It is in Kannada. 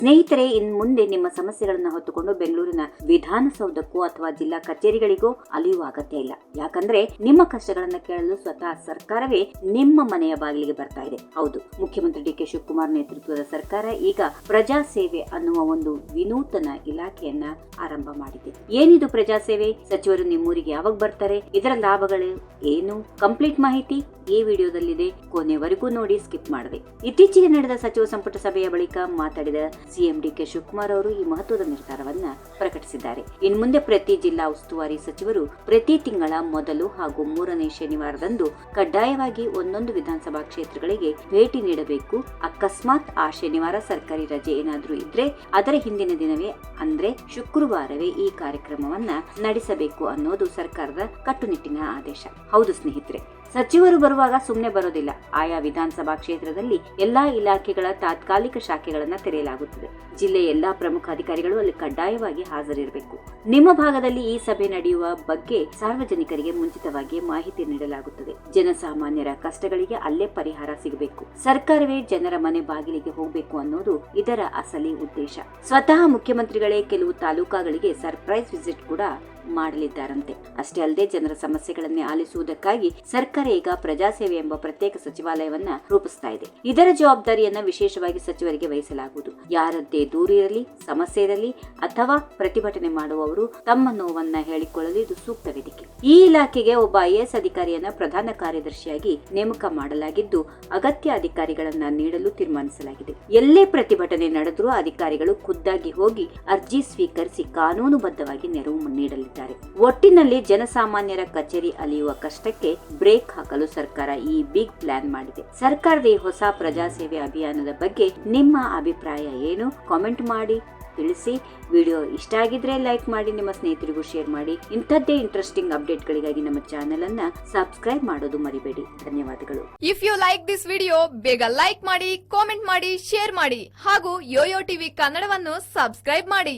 ಸ್ನೇಹಿತರೆ, ಇನ್ ಮುಂದೆ ನಿಮ್ಮ ಸಮಸ್ಯೆಗಳನ್ನ ಹೊತ್ತುಕೊಂಡು ಬೆಂಗಳೂರಿನ ವಿಧಾನಸೌಧಕ್ಕೂ ಅಥವಾ ಜಿಲ್ಲಾ ಕಚೇರಿಗಳಿಗೂ ಅಲಿಯುವ ಅಗತ್ಯ ಇಲ್ಲ. ಯಾಕಂದ್ರೆ ನಿಮ್ಮ ಕಷ್ಟಗಳನ್ನ ಕೇಳಲು ಸ್ವತಃ ಸರ್ಕಾರವೇ ನಿಮ್ಮ ಮನೆಯ ಬಾಗಿಲಿಗೆ ಬರ್ತಾ ಇದೆ. ಹೌದು, ಮುಖ್ಯಮಂತ್ರಿ ಡಿ ಕೆ ಶಿವಕುಮಾರ್ ನೇತೃತ್ವದ ಸರ್ಕಾರ ಈಗ ಪ್ರಜಾ ಸೇವೆ ಅನ್ನುವ ಒಂದು ವಿನೂತನ ಇಲಾಖೆಯನ್ನ ಆರಂಭ ಮಾಡಿದೆ. ಏನಿದು ಪ್ರಜಾ ಸೇವೆ? ಸಚಿವರು ನಿಮ್ಮೂರಿಗೆ ಯಾವಾಗ ಬರ್ತಾರೆ, ಇದರ ಲಾಭಗಳು ಏನು, ಕಂಪ್ಲೀಟ್ ಮಾಹಿತಿ ಈ ವಿಡಿಯೋದಲ್ಲಿದೆ. ಕೊನೆವರೆಗೂ ನೋಡಿ, ಸ್ಕಿಪ್ ಮಾಡದೆ. ಇತ್ತೀಚೆಗೆ ನಡೆದ ಸಚಿವ ಸಂಪುಟ ಸಭೆಯ ಬಳಿಕ ಮಾತಾಡಿದ ಸಿಎಂ ಡಿ ಕೆ ಶಿವಕುಮಾರ್ ಅವರು ಈ ಮಹತ್ವದ ನಿರ್ಧಾರವನ್ನ ಪ್ರಕಟಿಸಿದ್ದಾರೆ. ಇನ್ನು ಮುಂದೆ ಪ್ರತಿ ಜಿಲ್ಲಾ ಉಸ್ತುವಾರಿ ಸಚಿವರು ಪ್ರತಿ ತಿಂಗಳ ಮೊದಲು ಹಾಗೂ 3ನೇ ಶನಿವಾರದಂದು ಕಡ್ಡಾಯವಾಗಿ ಒಂದೊಂದು ವಿಧಾನಸಭಾ ಕ್ಷೇತ್ರಗಳಿಗೆ ಭೇಟಿ ನೀಡಬೇಕು. ಅಕಸ್ಮಾತ್ ಆ ಶನಿವಾರ ಸರ್ಕಾರಿ ರಜೆ ಏನಾದ್ರೂ ಇದ್ರೆ ಅದರ ಹಿಂದಿನ ದಿನವೇ ಅಂದ್ರೆ ಶುಕ್ರವಾರವೇ ಈ ಕಾರ್ಯಕ್ರಮವನ್ನ ನಡೆಸಬೇಕು ಅನ್ನೋದು ಸರ್ಕಾರದ ಕಟ್ಟುನಿಟ್ಟಿನ ಆದೇಶ. ಹೌದು ಸ್ನೇಹಿತರೆ, ಸಚಿವರು ಬರುವಾಗ ಸುಮ್ಮನೆ ಬರೋದಿಲ್ಲ. ಆಯಾ ವಿಧಾನಸಭಾ ಕ್ಷೇತ್ರದಲ್ಲಿ ಎಲ್ಲಾ ಇಲಾಖೆಗಳ ತಾತ್ಕಾಲಿಕ ಶಾಖೆಗಳನ್ನ ತೆರೆಯಲಾಗುತ್ತದೆ. ಜಿಲ್ಲೆಯ ಎಲ್ಲಾ ಪ್ರಮುಖ ಅಧಿಕಾರಿಗಳು ಅಲ್ಲಿ ಕಡ್ಡಾಯವಾಗಿ ಹಾಜರಿರಬೇಕು. ನಿಮ್ಮ ಭಾಗದಲ್ಲಿ ಈ ಸಭೆ ನಡೆಯುವ ಬಗ್ಗೆ ಸಾರ್ವಜನಿಕರಿಗೆ ಮುಂಚಿತವಾಗಿ ಮಾಹಿತಿ ನೀಡಲಾಗುತ್ತದೆ. ಜನಸಾಮಾನ್ಯರ ಕಷ್ಟಗಳಿಗೆ ಅಲ್ಲೇ ಪರಿಹಾರ ಸಿಗಬೇಕು. ಸರ್ಕಾರವೇ ಜನರ ಮನೆ ಬಾಗಿಲಿಗೆ ಹೋಗಬೇಕು ಅನ್ನೋದು ಇದರ ಅಸಲಿ ಉದ್ದೇಶ. ಸ್ವತಃ ಮುಖ್ಯಮಂತ್ರಿಗಳೇ ಕೆಲವು ತಾಲೂಕುಗಳಿಗೆ ಸರ್ಪ್ರೈಸ್ ವಿಸಿಟ್ ಕೂಡ ಮಾಡಲಿದ್ದಾರಂತೆ. ಅಷ್ಟೇ ಅಲ್ಲದೆ ಜನರ ಸಮಸ್ಯೆಗಳನ್ನೇ ಆಲಿಸುವುದಕ್ಕಾಗಿ ಸರ್ಕಾರ ಈಗ ಪ್ರಜಾಸೇವೆ ಎಂಬ ಪ್ರತ್ಯೇಕ ಸಚಿವಾಲಯವನ್ನ ರೂಪಿಸ್ತಾ ಇದೆ. ಇದರ ಜವಾಬ್ದಾರಿಯನ್ನ ವಿಶೇಷವಾಗಿ ಸಚಿವರಿಗೆ ವಹಿಸಲಾಗುವುದು. ಯಾರದ್ದೇ ದೂರು ಇರಲಿ, ಸಮಸ್ಯೆ ಇರಲಿ ಅಥವಾ ಪ್ರತಿಭಟನೆ ಮಾಡುವವರು ತಮ್ಮ ನೋವನ್ನ ಹೇಳಿಕೊಳ್ಳಲು ಇದು ಸೂಕ್ತ ವೇದಿಕೆ. ಈ ಇಲಾಖೆಗೆ ಒಬ್ಬ IAS ಅಧಿಕಾರಿಯನ್ನ ಪ್ರಧಾನ ಕಾರ್ಯದರ್ಶಿಯಾಗಿ ನೇಮಕ ಮಾಡಲಾಗಿದ್ದು, ಅಗತ್ಯ ಅಧಿಕಾರಿಗಳನ್ನ ನೀಡಲು ತೀರ್ಮಾನಿಸಲಾಗಿದೆ. ಎಲ್ಲೇ ಪ್ರತಿಭಟನೆ ನಡೆದರೂ ಅಧಿಕಾರಿಗಳು ಖುದ್ದಾಗಿ ಹೋಗಿ ಅರ್ಜಿ ಸ್ವೀಕರಿಸಿ ಕಾನೂನುಬದ್ಧವಾಗಿ ನೆರವು ನೀಡಲಿದ್ದಾರೆ. ಒಟ್ಟಿನಲ್ಲಿ ಜನಸಾಮಾನ್ಯರ ಕಚೇರಿ ಅಲಿಯುವ ಕಷ್ಟಕ್ಕೆ ಬ್ರೇಕ್ ಹಾಕಲು ಸರ್ಕಾರ ಈ ಬಿಗ್ ಪ್ಲಾನ್ ಮಾಡಿದೆ. ಸರ್ಕಾರದ ಈ ಹೊಸ ಪ್ರಜಾಸೇವೆ ಅಭಿಯಾನದ ಬಗ್ಗೆ ನಿಮ್ಮ ಅಭಿಪ್ರಾಯ ಏನು? ಕಾಮೆಂಟ್ ಮಾಡಿ ತಿಳಿಸಿ. ವಿಡಿಯೋ ಇಷ್ಟ ಆಗಿದ್ರೆ ಲೈಕ್ ಮಾಡಿ, ನಿಮ್ಮ ಸ್ನೇಹಿತರಿಗೂ ಶೇರ್ ಮಾಡಿ. ಇಂಥದ್ದೇ ಇಂಟ್ರೆಸ್ಟಿಂಗ್ ಅಪ್ಡೇಟ್ಗಳಿಗಾಗಿ ನಮ್ಮ ಚಾನೆಲ್ ಅನ್ನ ಸಬ್ಸ್ಕ್ರೈಬ್ ಮಾಡೋದು ಮರಿಬೇಡಿ. ಧನ್ಯವಾದಗಳು. If you like this video, ಬೇಗ ಲೈಕ್ ಮಾಡಿ, ಕಾಮೆಂಟ್ ಮಾಡಿ, ಶೇರ್ ಮಾಡಿ ಹಾಗೂ ಯೋಯೋ ಟಿವಿ ಕನ್ನಡವನ್ನು ಸಬ್ಸ್ಕ್ರೈಬ್ ಮಾಡಿ.